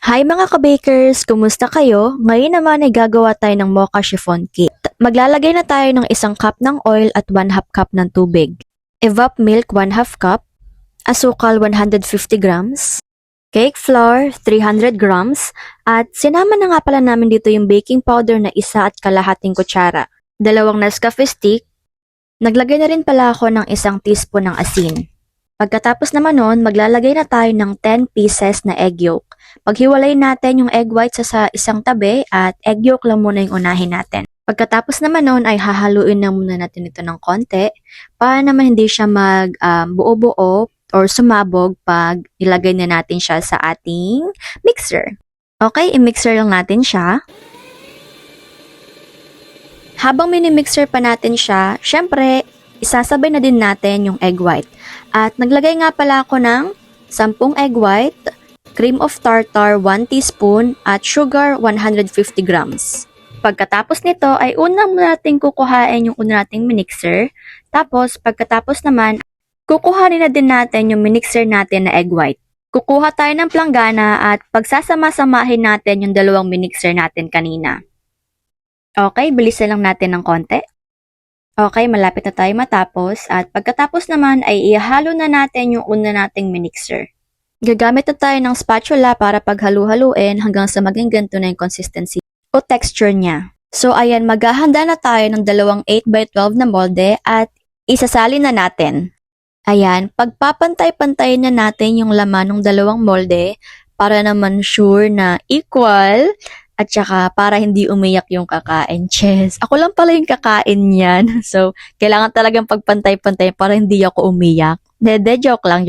Hi mga ka-bakers! Kumusta kayo? Ngayon naman ay gagawa tayo ng mocha chiffon cake. Maglalagay na tayo ng isang cup ng oil at 1/2 cup ng tubig. Evap milk 1/2 cup. Asukal 150 grams. Cake flour 300 grams. At sinama na nga pala namin dito yung baking powder na 1.5 kutsara. 2 Nescafe stick. Naglagay na rin pala ako ng 1 teaspoon ng asin. Pagkatapos naman nun, maglalagay na tayo ng 10 pieces na egg yolk. Paghiwalay natin yung egg white sa isang tabi at egg yolk lang muna yung unahin natin. Pagkatapos naman nun ay hahaluin na muna natin ito ng konti para naman hindi siya buo-buo or sumabog pag ilagay na natin siya sa ating mixer. Okay, i-mixer lang natin siya. Habang mini-mixer pa natin siya, syempre, isasabay na din natin yung egg white. At naglagay nga pala ako ng 10 egg white, cream of tartar 1 teaspoon at sugar 150 grams. Pagkatapos nito ay unang natin kukuhain yung una nating minixer. Tapos pagkatapos naman, kukuhanin na din natin yung minixer natin na egg white. Kukuha tayo ng planggana at pagsasama-samahin natin yung dalawang minixer natin kanina. Okay, bilisan lang natin ng konti. Okay, malapit na tayo matapos at pagkatapos naman ay ihalo na natin yung una nating minixer. Gagamit na tayo ng spatula para paghalu-haluin hanggang sa maging ganito na yung consistency o texture niya. So ayan, maghahanda na tayo ng dalawang 8x12 na molde at isasali na natin. Ayan, pagpapantay-pantay na natin yung laman ng dalawang molde para naman sure na equal. At saka para hindi umiyak yung kakain. Yes, ako lang pala yung kakain yan. So, kailangan talagang pagpantay-pantay para hindi ako umiyak. Dede, joke lang.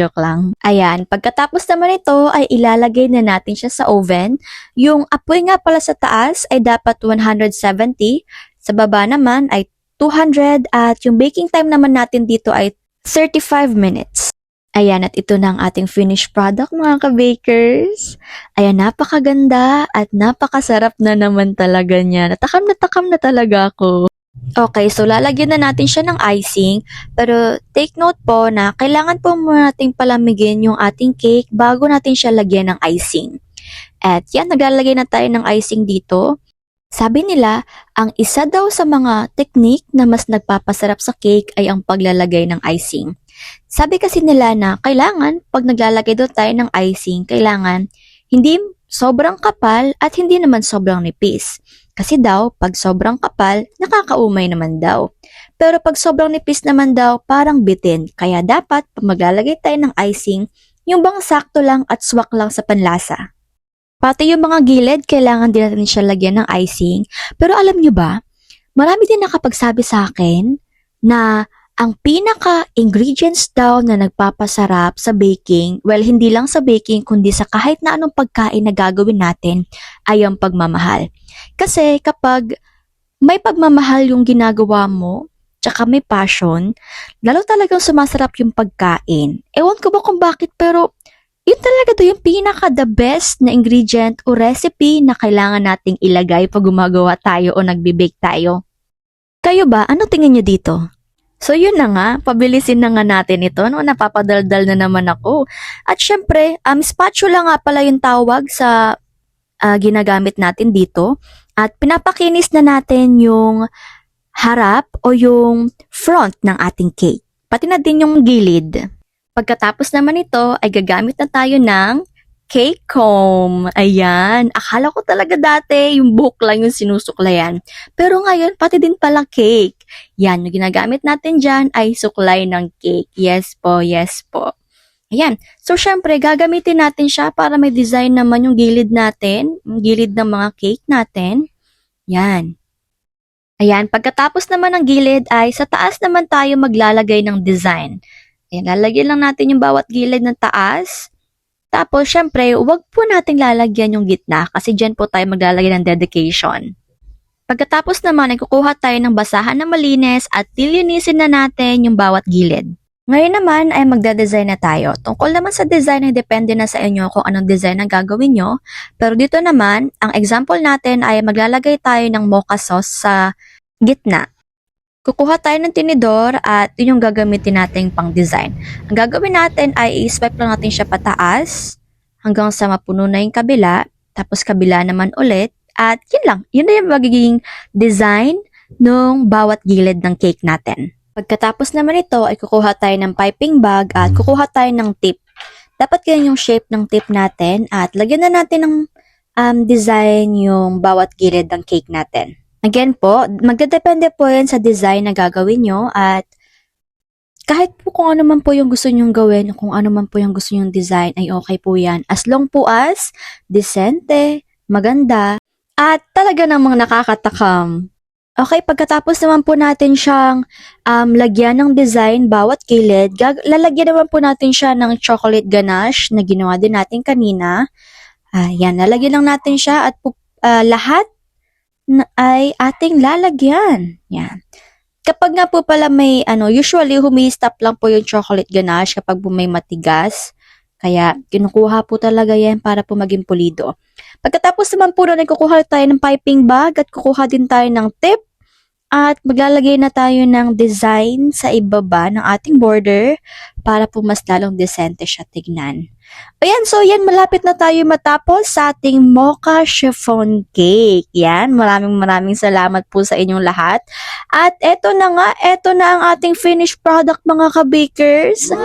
Ayan, pagkatapos naman ito ay ilalagay na natin siya sa oven. Yung apoy nga pala sa taas ay dapat 170. Sa baba naman ay 200 at yung baking time naman natin dito ay 35 minutes. Ayan, at ito na ang ating finished product mga ka-bakers. Ayan, napakaganda at napakasarap na naman talaga niya. Natakam na talaga ako. Okay, so lalagyan na natin siya ng icing. Pero take note po na kailangan po muna nating palamigin yung ating cake bago natin siya lagyan ng icing. At yan, naglalagay na tayo ng icing dito. Sabi nila, ang isa daw sa mga technique na mas nagpapasarap sa cake ay ang paglalagay ng icing. Sabi kasi nila na kailangan pag naglalagay daw tayo ng icing, kailangan hindi sobrang kapal at hindi naman sobrang nipis. Kasi daw, pag sobrang kapal, nakakaumay naman daw. Pero pag sobrang nipis naman daw, parang bitin. Kaya dapat pag maglalagay tayo ng icing, yung bang sakto lang at swak lang sa panlasa. Pati yung mga gilid, kailangan din natin siya lagyan ng icing. Pero alam nyo ba, marami din nakapagsabi sa akin na ang pinaka-ingredients daw na nagpapasarap sa baking, well, hindi lang sa baking, kundi sa kahit na anong pagkain na gagawin natin, ay ang pagmamahal. Kasi kapag may pagmamahal yung ginagawa mo, tsaka may passion, lalo talagang sumasarap yung pagkain. Ewan ko ba kung bakit, pero yun talaga to yung pinaka-the best na ingredient o recipe na kailangan nating ilagay pag gumagawa tayo o nagbe-bake tayo. Kayo ba? Ano tingin nyo dito? So yun na nga, pabilisin na nga natin ito, no? Napapadaldal na naman ako. At syempre, spatula nga pala yung tawag sa ginagamit natin dito. At pinapakinis na natin yung harap o yung front ng ating cake. Pati na din yung gilid. Pagkatapos naman ito, ay gagamit na tayo ng cake comb. Ayan. Akala ko talaga dati yung buhok lang yung sinusuklayan. Pero ngayon, pati din pala cake. Yan, yung ginagamit natin dyan ay suklay ng cake. Yes po, yes po. Ayan. So, syempre, gagamitin natin siya para may design naman yung gilid natin. Yung gilid ng mga cake natin. Yan. Ayan. Pagkatapos naman ng gilid ay sa taas naman tayo maglalagay ng design. Ayan, lalagyan lang natin yung bawat gilid ng taas. Tapos, syempre, huwag po nating lalagyan yung gitna kasi dyan po tayo maglalagay ng dedication. Pagkatapos naman, ay kukuha tayo ng basahan na malinis at lilinisin na natin yung bawat gilid. Ngayon naman ay magda-design na tayo. Tungkol naman sa design ay depende na sa inyo kung anong design ang gagawin nyo. Pero dito naman, ang example natin ay maglalagay tayo ng mocha sauce sa gitna. Kukuha tayo ng tinidor at yun yung gagamitin natin pang design. Ang gagawin natin ay i-swipe lang natin siya pataas hanggang sa mapuno na yung kabila. tapos kabila naman ulit, at yun lang. Yun na yung magiging design ng bawat gilid ng cake natin. Pagkatapos naman ito, ay kukuha tayo ng piping bag at kukuha tayo ng tip. Dapat ganyan yung shape ng tip natin at lagyan na natin ng design yung bawat gilid ng cake natin. Again po, magdadepende po yan sa design na gagawin nyo at kahit po kung ano man po yung gusto nyong gawin, kung ano man po yung gusto nyong design, ay okay po yan. As long po as decente, maganda, at talaga namang nakakatakam. Okay, pagkatapos naman po natin siyang lagyan ng design bawat gilid, lalagyan naman po natin siya ng chocolate ganache na ginawa din natin kanina. Yan, lalagyan lang natin siya at lahat ay ating lalagyan. Yan. Kapag nga po pala may usually humi-stop lang po yung chocolate ganache kapag po may matigas. Kaya kinukuha po talaga yan para po maging pulido. Pagkatapos naman po na kukuha tayo ng piping bag at kukuha din tayo ng tip. At maglalagay na tayo ng design sa ibaba ng ating border para po mas lalong decente siya tignan. Ayan, so yan, malapit na tayo matapos sa ating mocha chiffon cake. Yan, maraming salamat po sa inyong lahat. At eto na nga, eto na ang ating finished product mga ka-bakers.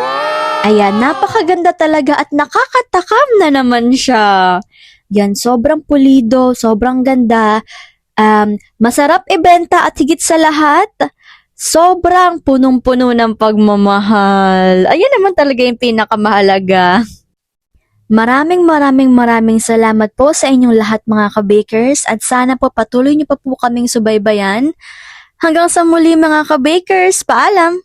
Ayan, napakaganda talaga at nakakatakam na naman siya. Yan, sobrang pulido, sobrang ganda. Masarap ibenta at higit sa lahat, sobrang punong-puno ng pagmamahal. Ayan naman talaga yung pinakamahalaga. Maraming salamat po sa inyong lahat mga ka-bakers at sana po patuloy niyo pa po kaming subaybayan. Hanggang sa muli mga ka-bakers, paalam!